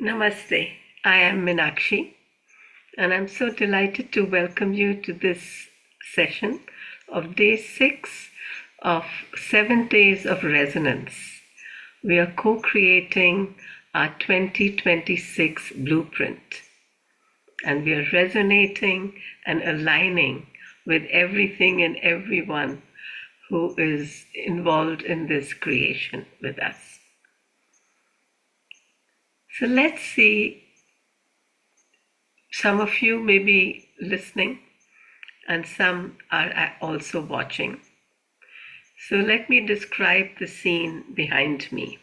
Namaste. I am Meenakshi, and I'm so delighted to welcome you to this session of day 6 of 7 days of resonance. We are co-creating our 2026 blueprint, and we are resonating and aligning with everything and everyone who is involved in this creation with us. So let's see. Some of you may be listening and some are also watching. So let me describe the scene behind me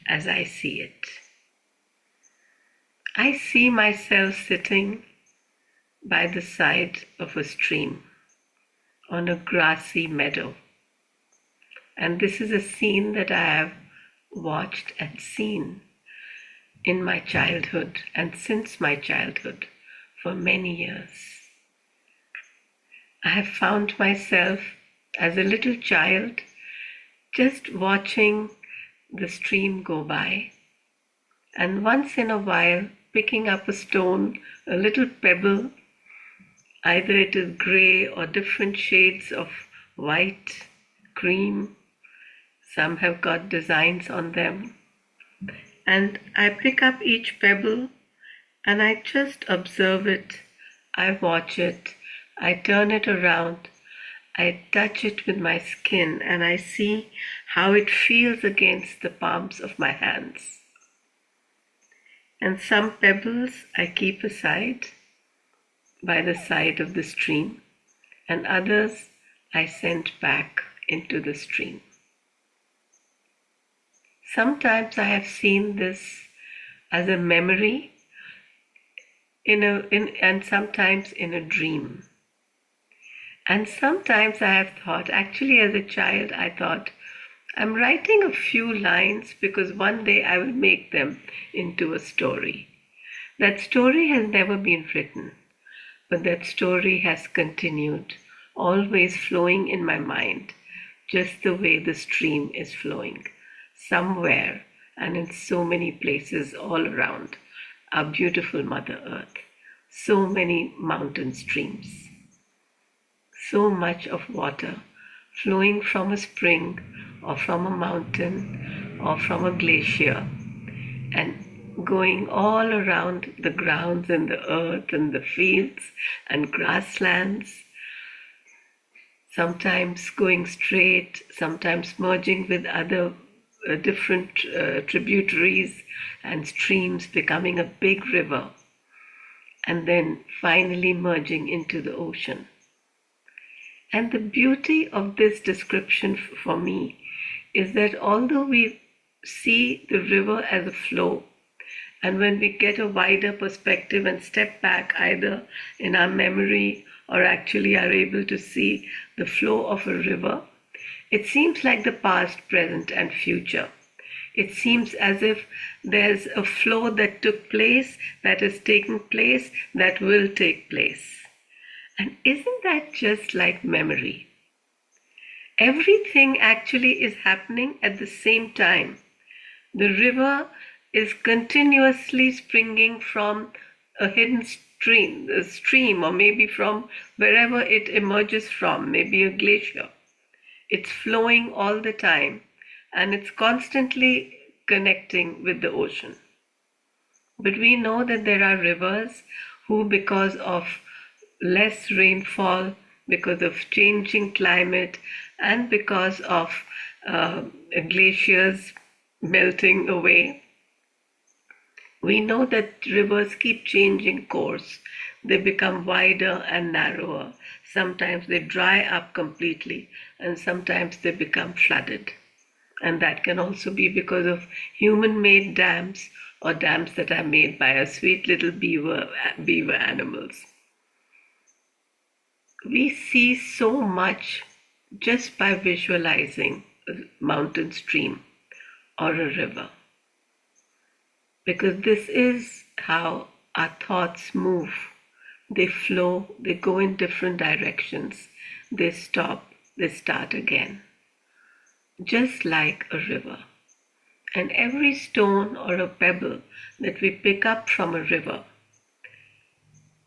as I see it. I see myself sitting by the side of a stream on a grassy meadow. And this is a scene that I have watched and seen in my childhood and since my childhood for many years. I have found myself as a little child just watching the stream go by, and once in a while picking up a stone, a little pebble, either it is gray or different shades of white, cream, some have got designs on them. And I pick up each pebble and I just observe it, I watch it, I turn it around, I touch it with my skin and I see how it feels against the palms of my hands. And some pebbles I keep aside by the side of the stream, and others I send back into the stream. Sometimes I have seen this as a memory and sometimes in a dream. And sometimes I have thought, actually as a child I thought, I'm writing a few lines because one day I will make them into a story. That story has never been written, but that story has continued, always flowing in my mind, just the way the stream is flowing. Somewhere and in so many places all around our beautiful Mother Earth. So many mountain streams. So much of water flowing from a spring or from a mountain or from a glacier and going all around the grounds and the earth and the fields and grasslands. Sometimes going straight, sometimes merging with other different tributaries and streams, becoming a big river, and then finally merging into the ocean. And the beauty of this description for me is that although we see the river as a flow, and when we get a wider perspective and step back either in our memory or actually are able to see the flow of a river, it seems like the past, present, and future. It seems as if there's a flow that took place, that is taking place, that will take place. And isn't that just like memory? Everything actually is happening at the same time. The river is continuously springing from a hidden stream, or maybe from wherever it emerges from, maybe a glacier. It's flowing all the time and it's constantly connecting with the ocean. But we know that there are rivers who, because of less rainfall, because of changing climate, and because of glaciers melting away, we know that rivers keep changing course. They become wider and narrower. Sometimes they dry up completely, and sometimes they become flooded. And that can also be because of human-made dams or dams that are made by our sweet little beaver animals. We see so much just by visualizing a mountain stream or a river, because this is how our thoughts move. They flow, they go in different directions, they stop, they start again, just like a river. And every stone or a pebble that we pick up from a river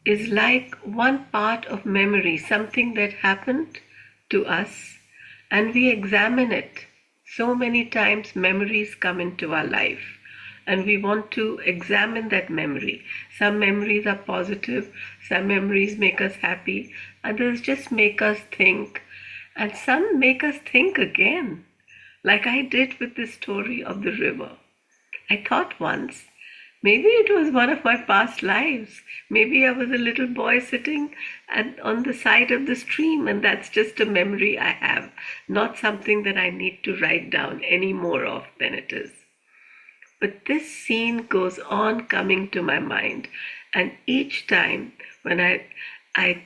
is like one part of memory, something that happened to us, and we examine it. So many times memories come into our life, and we want to examine that memory. Some memories are positive, some memories make us happy, others just make us think, and some make us think again, like I did with the story of the river. I thought once, maybe it was one of my past lives. Maybe I was a little boy sitting on the side of the stream, and that's just a memory I have, not something that I need to write down any more of than it is. But this scene goes on coming to my mind, and each time when I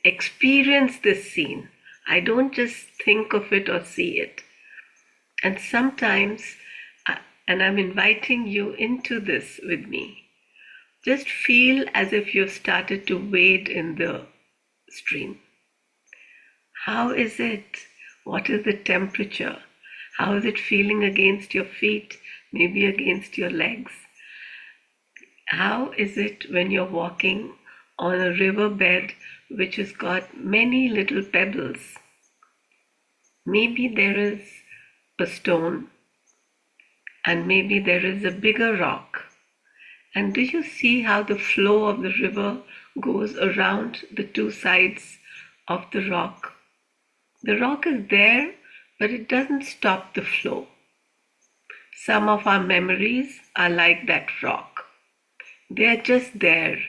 experience this scene, I don't just think of it or see it. And sometimes, and I'm inviting you into this with me, just feel as if you've started to wade in the stream. How is it? What is the temperature? How is it feeling against your feet, maybe against your legs? How is it when you're walking on a riverbed which has got many little pebbles? Maybe there is a stone, and maybe there is a bigger rock. And do you see how the flow of the river goes around the two sides of the rock? The rock is there, but it doesn't stop the flow. Some of our memories are like that rock. They are just there,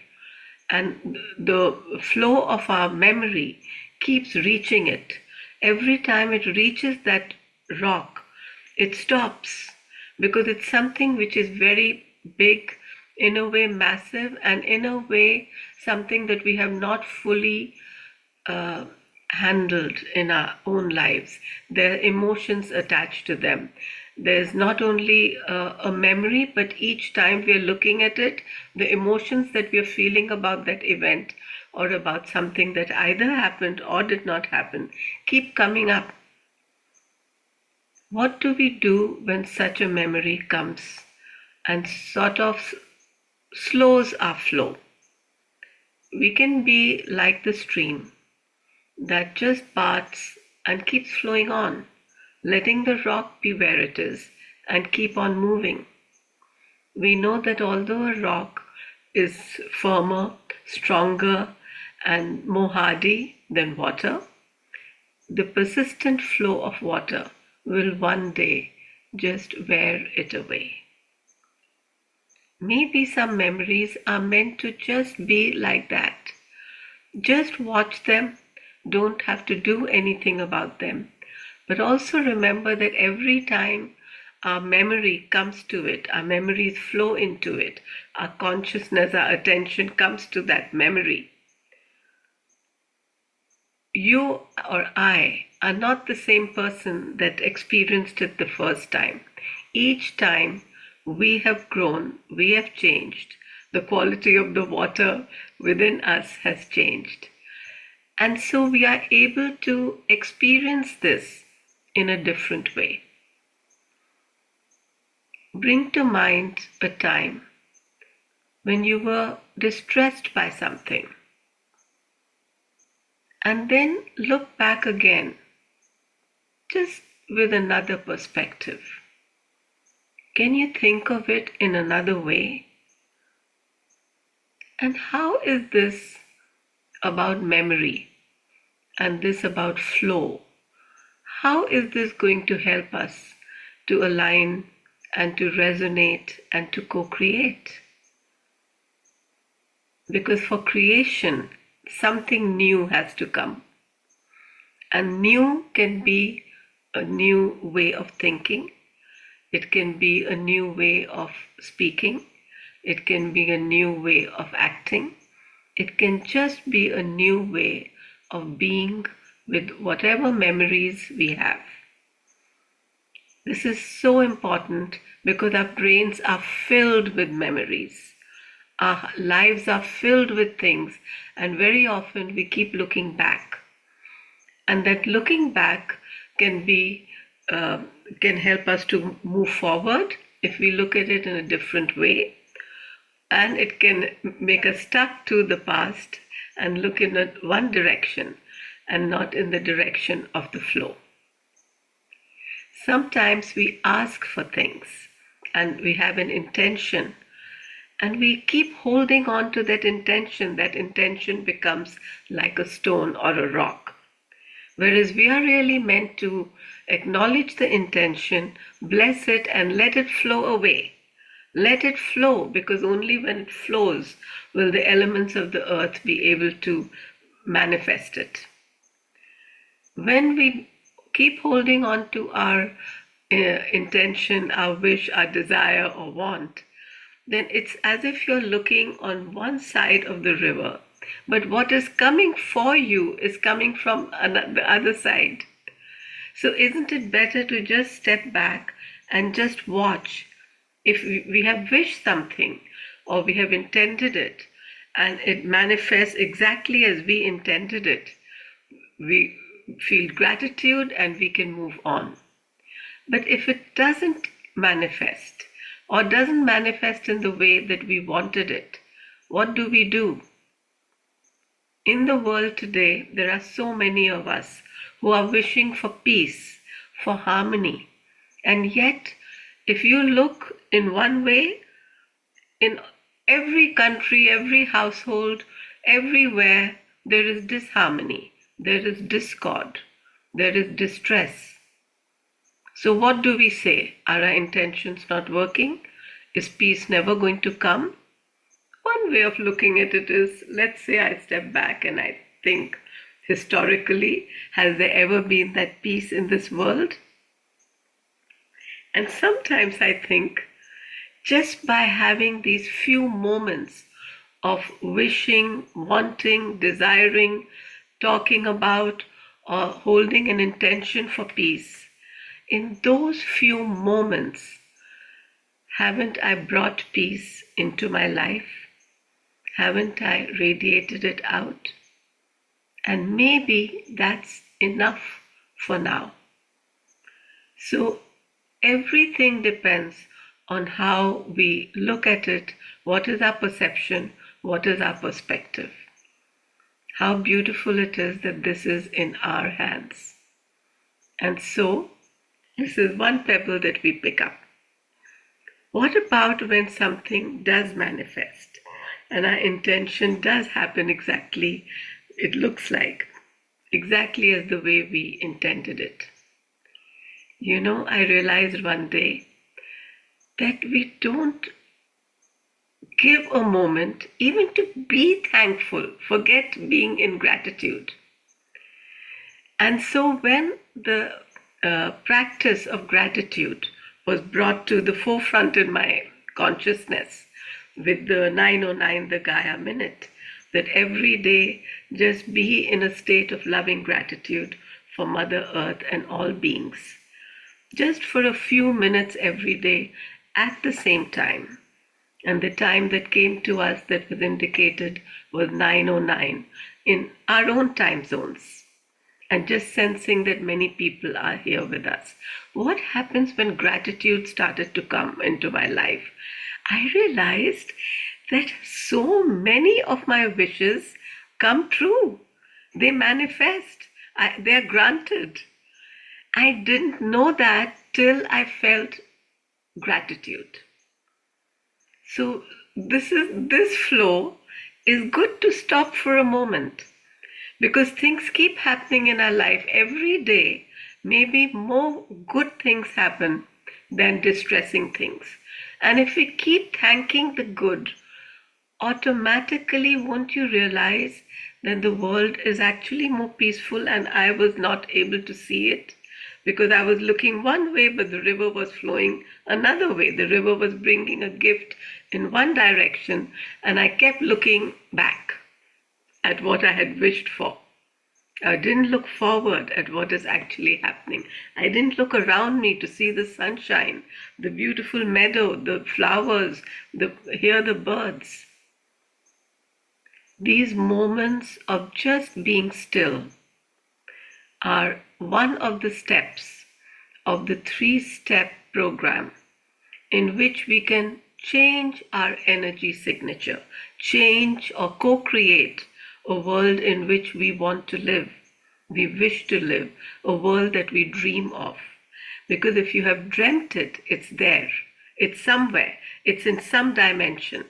and the flow of our memory keeps reaching it. Every time it reaches that rock, it stops, because it's something which is very big, in a way massive, and in a way something that we have not fully handled in our own lives. There are emotions attached to them. There's not only a memory, but each time we are looking at it, the emotions that we are feeling about that event or about something that either happened or did not happen keep coming up. What do we do when such a memory comes and sort of slows our flow? We can be like the stream that just parts and keeps flowing on, letting the rock be where it is and keep on moving. We know that although a rock is firmer, stronger, and more hardy than water, the persistent flow of water will one day just wear it away. Maybe some memories are meant to just be like that. Just watch them, don't have to do anything about them. But also remember that every time our memory comes to it, our memories flow into it, our consciousness, our attention comes to that memory, you or I are not the same person that experienced it the first time. Each time we have grown, we have changed. The quality of the water within us has changed. And so we are able to experience this in a different way. Bring to mind a time when you were distressed by something, and then look back again, just with another perspective. Can you think of it in another way? And how is this about memory and this about flow? How is this going to help us to align and to resonate and to co-create? Because for creation, something new has to come. And new can be a new way of thinking. It can be a new way of speaking. It can be a new way of acting. It can just be a new way of being with whatever memories we have. This is so important because our brains are filled with memories. Our lives are filled with things, and very often we keep looking back. And that looking back can be can help us to move forward if we look at it in a different way. And it can make us stuck to the past and look in one direction and not in the direction of the flow. Sometimes we ask for things and we have an intention and we keep holding on to that intention. That intention becomes like a stone or a rock. Whereas we are really meant to acknowledge the intention, bless it, and let it flow away. Let it flow, because only when it flows will the elements of the earth be able to manifest it. When we keep holding on to our intention, our wish, our desire or want, then it's as if you're looking on one side of the river, but what is coming for you is coming from the other side. So isn't it better to just step back and just watch? If we have wished something or we have intended it and it manifests exactly as we intended it, we feel gratitude and we can move on. But if it doesn't manifest or doesn't manifest in the way that we wanted it, what do we do? In the world today, there are so many of us who are wishing for peace, for harmony, and yet if you look in one way, in every country, every household, everywhere, there is disharmony, there is discord, there is distress. So what do we say? Are our intentions not working? Is peace never going to come? One way of looking at it is, let's say I step back and I think, historically, has there ever been that peace in this world? And sometimes I think just by having these few moments of wishing, wanting, desiring, talking about, or holding an intention for peace, in those few moments, haven't I brought peace into my life? Haven't I radiated it out? And maybe that's enough for now. So everything depends on how we look at it, what is our perception, what is our perspective. How beautiful it is that this is in our hands. And so, this is one pebble that we pick up. What about when something does manifest and our intention does happen exactly, it looks like, exactly as the way we intended it? You know, I realized one day that we don't give a moment even to be thankful, forget being in gratitude. And so when the practice of gratitude was brought to the forefront in my consciousness with the 909, the Gaia minute, that every day just be in a state of loving gratitude for Mother Earth and all beings. Just for a few minutes every day at the same time. And the time that came to us that was indicated was 9:09 in our own time zones. And just sensing that many people are here with us. What happens when gratitude started to come into my life? I realized that so many of my wishes come true. They manifest. They are granted. I didn't know that till I felt gratitude. So this flow is good to stop for a moment, because things keep happening in our life every day. Maybe more good things happen than distressing things. And if we keep thanking the good, automatically won't you realize that the world is actually more peaceful, and I was not able to see it because I was looking one way, but the river was flowing another way. The river was bringing a gift in one direction, and I kept looking back at what I had wished for. I didn't look forward at what is actually happening. I didn't look around me to see the sunshine, the beautiful meadow, the flowers, hear the birds. These moments of just being still are one of the steps of the 3-step program in which we can change our energy signature, change or co-create a world in which we want to live, we wish to live, a world that we dream of. Because if you have dreamt it, it's there, it's somewhere, it's in some dimension.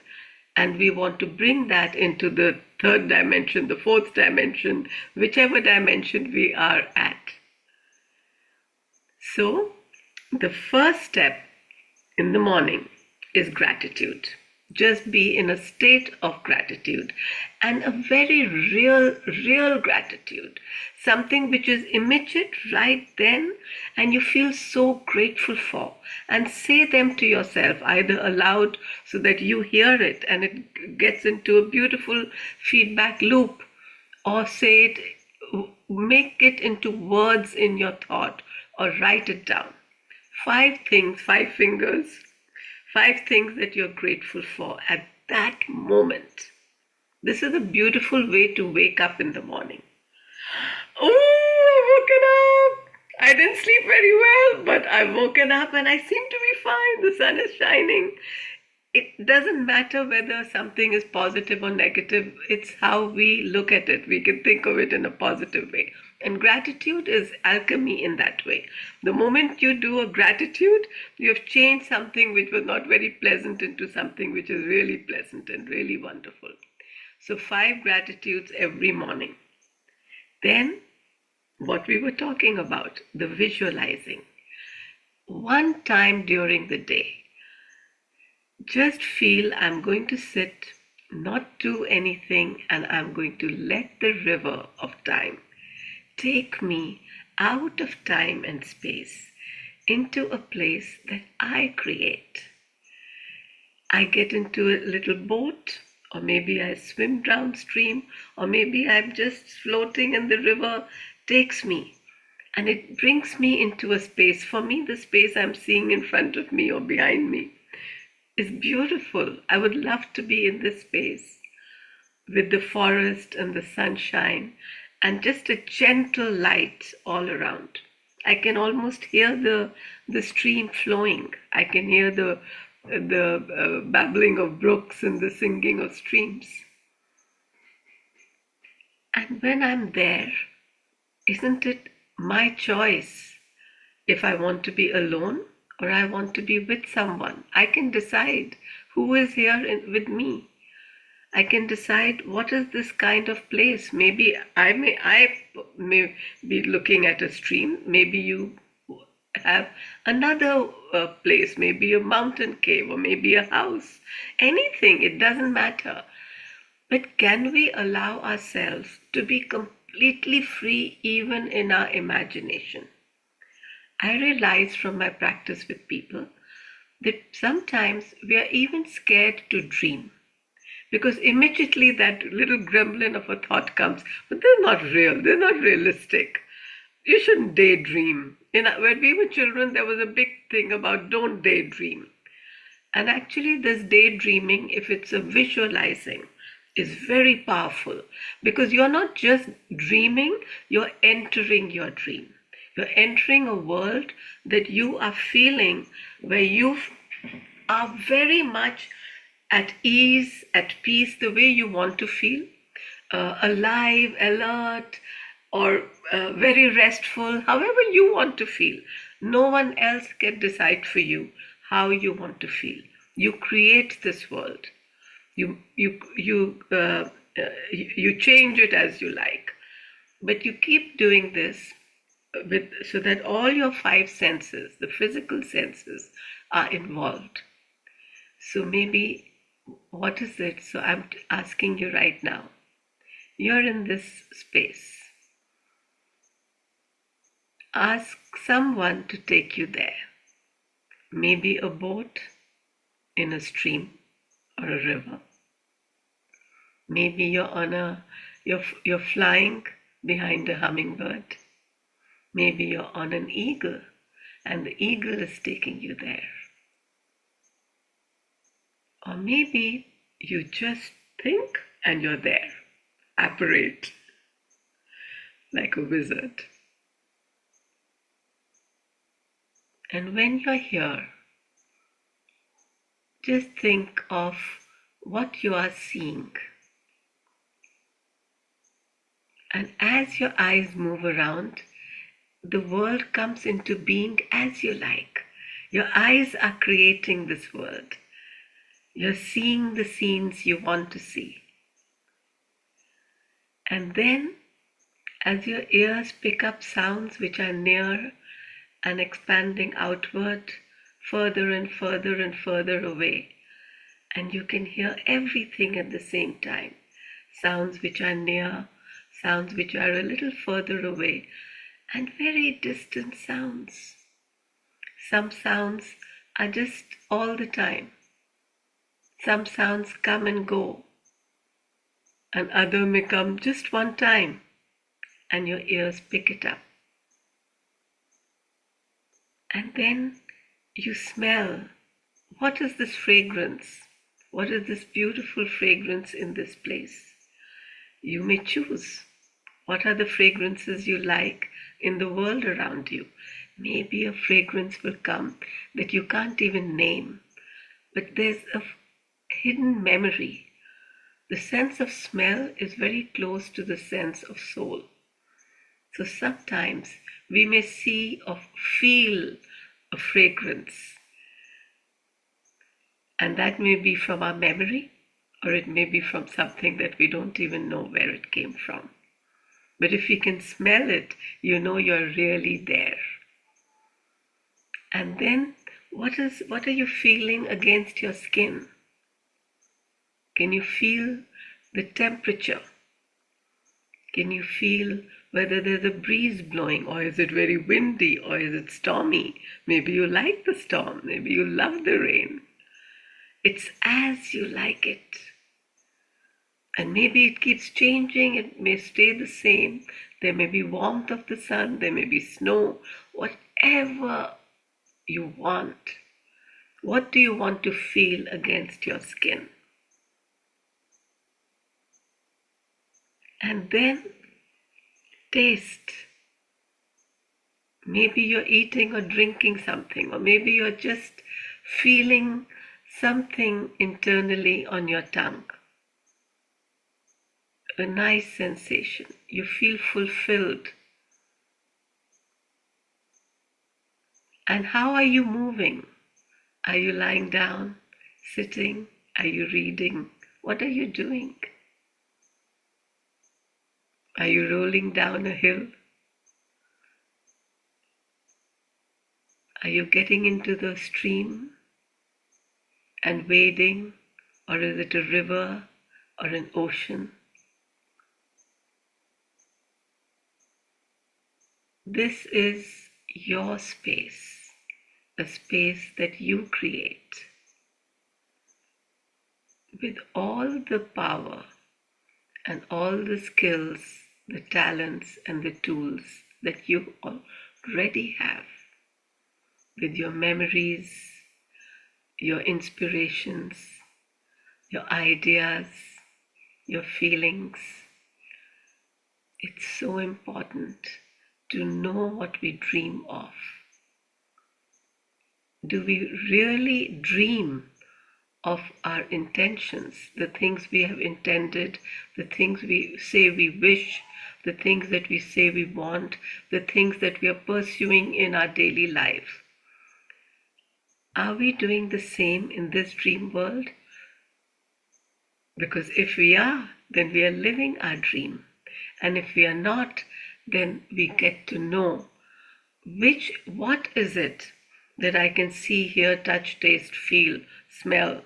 And we want to bring that into the 3rd dimension, the 4th dimension, whichever dimension we are at. So, the first step in the morning is gratitude. Just be in a state of gratitude, and a very real gratitude. Something which is immediate right then and you feel so grateful for. And say them to yourself, either aloud so that you hear it and it gets into a beautiful feedback loop, or say it, make it into words in your thought, or write it down. 5 things, 5 fingers, 5 things that you're grateful for at that moment. This is a beautiful way to wake up in the morning. Oh, I've woken up. I didn't sleep very well, but I've woken up and I seem to be fine. The sun is shining. It doesn't matter whether something is positive or negative. It's how we look at it. We can think of it in a positive way. And gratitude is alchemy in that way. The moment you do a gratitude, you have changed something which was not very pleasant into something which is really pleasant and really wonderful. So 5 gratitudes every morning. Then, what we were talking about, the visualizing. One time during the day, just feel I'm going to sit, not do anything, and I'm going to let the river of time take me out of time and space into a place that I create. I get into a little boat, or maybe I swim downstream, or maybe I'm just floating and the river takes me. And it brings me into a space. For me, the space I'm seeing in front of me or behind me is beautiful. I would love to be in this space with the forest and the sunshine and just a gentle light all around. I can almost hear the stream flowing. I can hear the babbling of brooks and the singing of streams. And when I'm there, isn't it my choice if I want to be alone or I want to be with someone? I can decide who is here with me. I can decide what is this kind of place. Maybe I may be looking at a stream. Maybe you have another place, maybe a mountain cave or maybe a house. Anything, it doesn't matter. But can we allow ourselves to be completely free even in our imagination? I realize from my practice with people that sometimes we are even scared to dream. Because immediately that little gremlin of a thought comes, but they're not real, they're not realistic. You shouldn't daydream. When we were children, there was a big thing about don't daydream. And actually, this daydreaming, if it's a visualizing, is very powerful because you're not just dreaming, you're entering your dream. You're entering a world that you are feeling where you are very much at ease, at peace, the way you want to feel, alive, alert, or very restful, however you want to feel. No one else can decide for you how you want to feel. You create this world. You change it as you like, but you keep doing this so that all your 5 senses, the physical senses, are involved. So maybe, what is it? So I'm asking you right now. You're in this space. Ask someone to take you there. Maybe a boat in a stream or a river. Maybe you're flying behind a hummingbird. Maybe you're on an eagle and the eagle is taking you there. Or maybe you just think and you're there. Apparate like a wizard. And when you're here, just think of what you are seeing. And as your eyes move around, the world comes into being as you like. Your eyes are creating this world. You're seeing the scenes you want to see. And then, as your ears pick up sounds which are near and expanding outward, further and further and further away, and you can hear everything at the same time. Sounds which are near, sounds which are a little further away, and very distant sounds. Some sounds are just all the time. Some sounds come and go, and other may come just one time, and your ears pick it up. And then you smell. What is this fragrance? What is this beautiful fragrance in this place? You may choose. What are the fragrances you like in the world around you? Maybe a fragrance will come that you can't even name, but there's a hidden memory. The sense of smell is very close to the sense of soul. So sometimes we may see or feel a fragrance, and that may be from our memory, or it may be from something that we don't even know where it came from. But if you can smell it, you know you're really there. And then what are you feeling against your skin? Can you feel the temperature? Can you feel whether there's a breeze blowing, or is it very windy, or is it stormy? Maybe you like the storm, maybe you love the rain. It's as you like it. And maybe it keeps changing, it may stay the same. There may be warmth of the sun, there may be snow, whatever you want. What do you want to feel against your skin? And then taste. Maybe you're eating or drinking something, or maybe you're just feeling something internally on your tongue. A nice sensation. You feel fulfilled. And how are you moving? Are you lying down, sitting? Are you reading? What are you doing? Are you rolling down a hill? Are you getting into the stream and wading? Or is it a river or an ocean? This is your space, a space that you create with all the power and all the skills, the talents and the tools that you already have, with your memories, your inspirations, your ideas, your feelings. It's so important to know what we dream of. Do we really dream of our intentions, the things we have intended, the things we say we wish, the things that we say we want, the things that we are pursuing in our daily life? Are we doing the same in this dream world? Because if we are, then we are living our dream. And if we are not, then we get to know what is it that I can see, hear, touch, taste, feel, smell.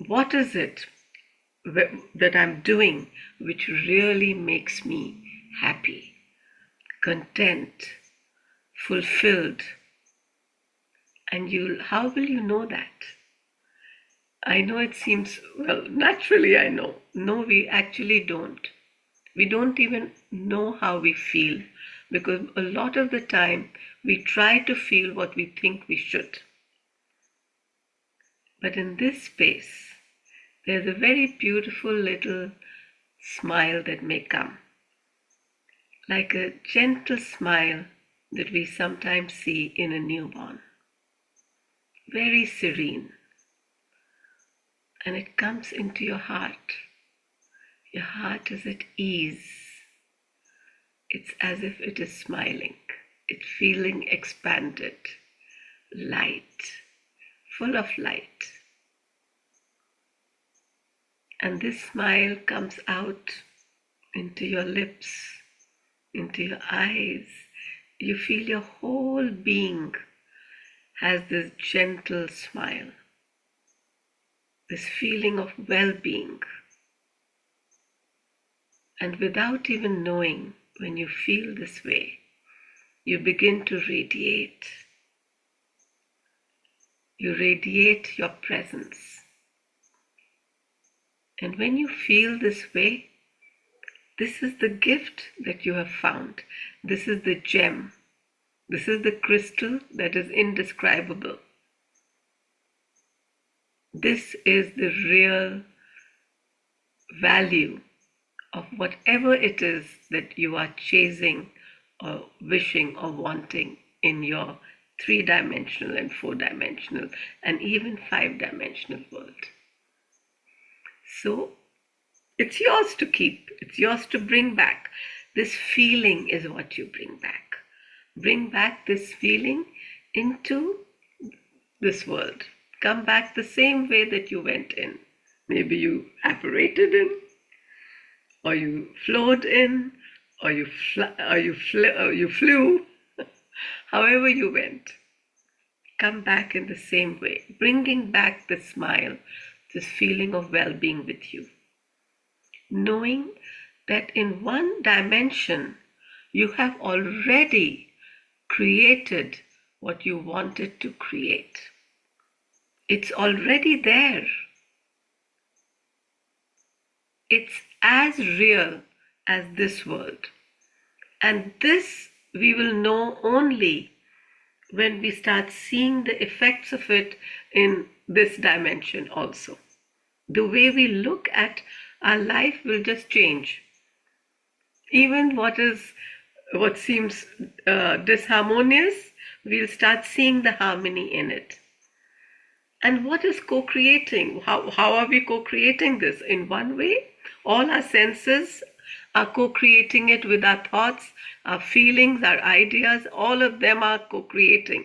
What is it that I'm doing which really makes me happy, content, fulfilled? And how will you know that? I know it seems, well, naturally I know. No, we actually don't. We don't even know how we feel, because a lot of the time we try to feel what we think we should. But in this space, there's a very beautiful little smile that may come, like a gentle smile that we sometimes see in a newborn. Very serene. And it comes into your heart. Your heart is at ease. It's as if it is smiling. It's feeling expanded, light, full of light. And this smile comes out into your lips, into your eyes. You feel your whole being has this gentle smile, this feeling of well-being. And without even knowing, when you feel this way, you begin to radiate. You radiate your presence. And when you feel this way, this is the gift that you have found. This is the gem. This is the crystal that is indescribable. This is the real value of whatever it is that you are chasing or wishing or wanting in your 3-dimensional and 4-dimensional and even 5-dimensional world. So it's yours to keep. It's yours to bring back. This feeling is what you bring back. Bring back this feeling into this world. Come back the same way that you went in. Maybe you apparated in, or you flowed in, or you flew. However you went, come back in the same way, bringing back the smile, this feeling of well-being with you. Knowing that in one dimension, you have already created what you wanted to create. It's already there. It's as real as this world. And this we will know only when we start seeing the effects of it in this dimension also. The way we look at our life will just change. Even what seems disharmonious, we'll start seeing the harmony in it. And what is co-creating? How are we co-creating this? In one way, all our senses are co-creating it with our thoughts, our feelings, our ideas. All of them are co-creating.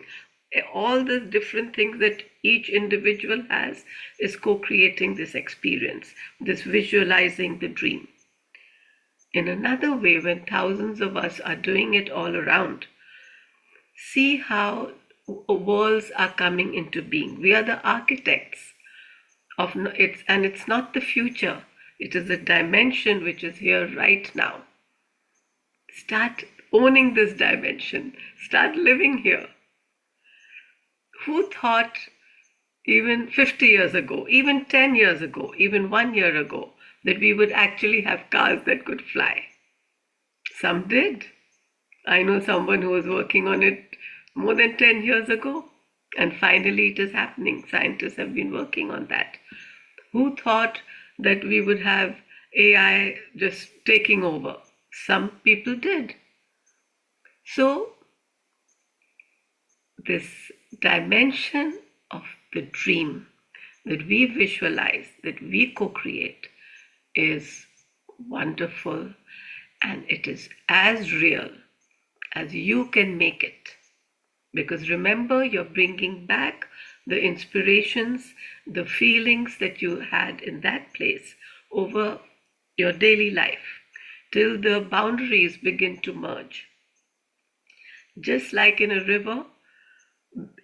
All the different things that each individual has is co-creating this experience, this visualizing the dream. In another way, when thousands of us are doing it all around, see how worlds are coming into being. We are the architects of it, and it's not the future. It is a dimension which is here right now. Start owning this dimension. Start living here. Who thought even 50 years ago, even 10 years ago, even 1 year ago, that we would actually have cars that could fly? Some did. I know someone who was working on it more than 10 years ago, and finally it is happening. Scientists have been working on that. Who thought that we would have AI just taking over? Some people did. So this dimension of the dream that we visualize, that we co-create, is wonderful, and it is as real as you can make it. Because remember, you're bringing back the inspirations, the feelings that you had in that place over your daily life till the boundaries begin to merge. Just like in a river,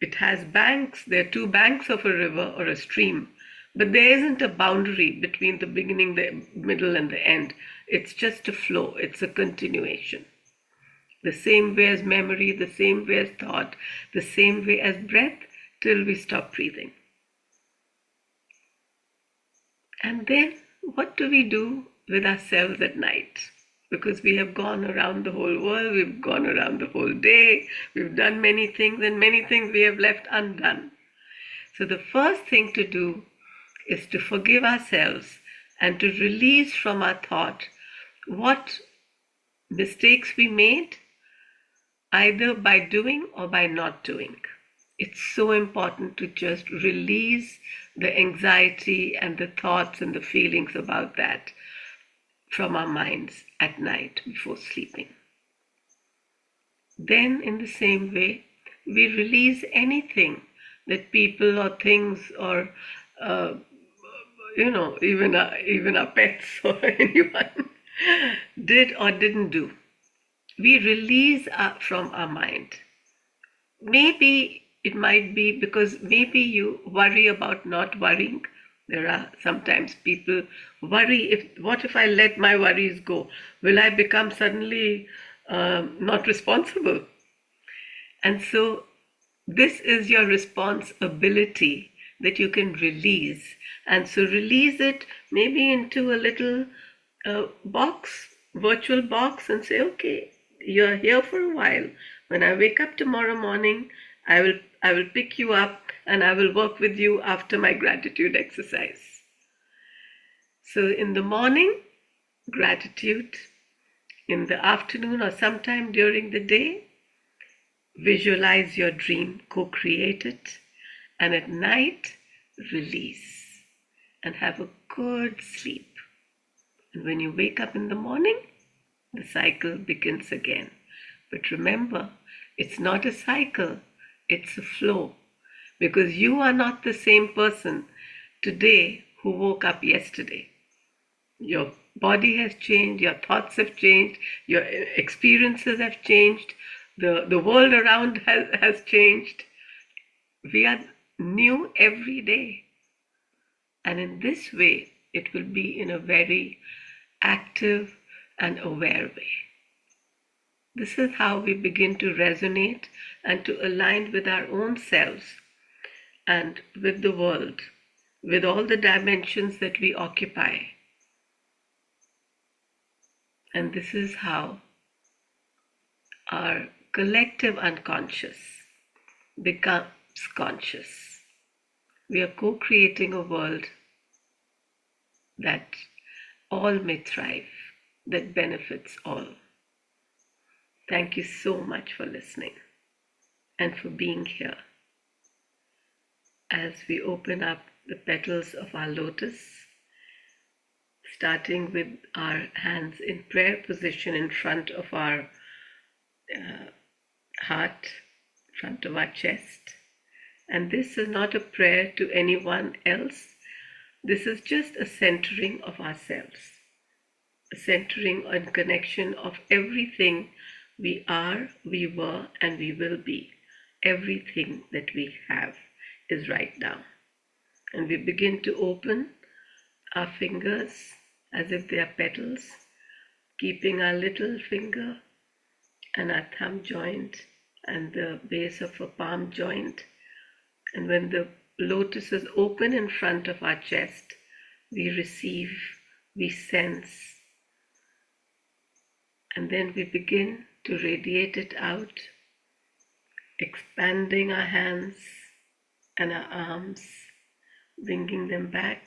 it has banks. There are two banks of a river or a stream, but there isn't a boundary between the beginning, the middle, and the end. It's just a flow. It's a continuation. The same way as memory, the same way as thought, the same way as breath, till we stop breathing. And then what do we do with ourselves at night? Because we have gone around the whole world, we've gone around the whole day, we've done many things, and many things we have left undone. So the first thing to do is to forgive ourselves and to release from our thought what mistakes we made, either by doing or by not doing. It's so important to just release the anxiety and the thoughts and the feelings about that from our minds at night before sleeping. Then, in the same way, we release anything that people or things or uh, even our pets or anyone did or didn't do. We release from our mind. Maybe it might be because maybe you worry about not worrying. There are sometimes people worry, what if I let my worries go? Will I become suddenly not responsible? And so this is your responsibility that you can release. And so release it maybe into a little box, virtual box, and say, okay, you're here for a while. When I wake up tomorrow morning, I will pick you up and I will work with you after my gratitude exercise. So in the morning, gratitude. In the afternoon or sometime during the day, visualize your dream, co-create it, and at night, release and have a good sleep. And when you wake up in the morning, the cycle begins again. But remember, it's not a cycle, it's a flow. Because you are not the same person today who woke up yesterday. Your body has changed, your thoughts have changed, your experiences have changed, the world around has changed. We are new every day. And in this way, it will be in a very active and aware way. This is how we begin to resonate and to align with our own selves and with the world, with all the dimensions that we occupy. And this is how our collective unconscious becomes conscious. We are co-creating a world that all may thrive, that benefits all. Thank you so much for listening and for being here as we open up the petals of our lotus, starting with our hands in prayer position in front of our heart, in front of our chest. And this is not a prayer to anyone else. This is just a centering of ourselves, a centering and connection of everything we are, we were, and we will be. Everything that we have is right now. And we begin to open our fingers as if they are petals, keeping our little finger and our thumb joint and the base of a palm joint. And when the lotus is open in front of our chest, we receive, we sense, and then we begin to radiate it out, expanding our hands and our arms, bringing them back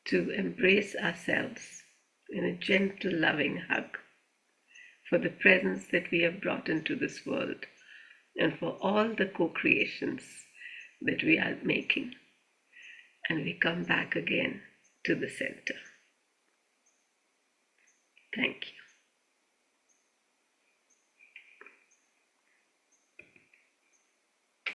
to embrace ourselves in a gentle, loving hug for the presence that we have brought into this world and for all the co-creations that we are making. And we come back again to the center. Thank you.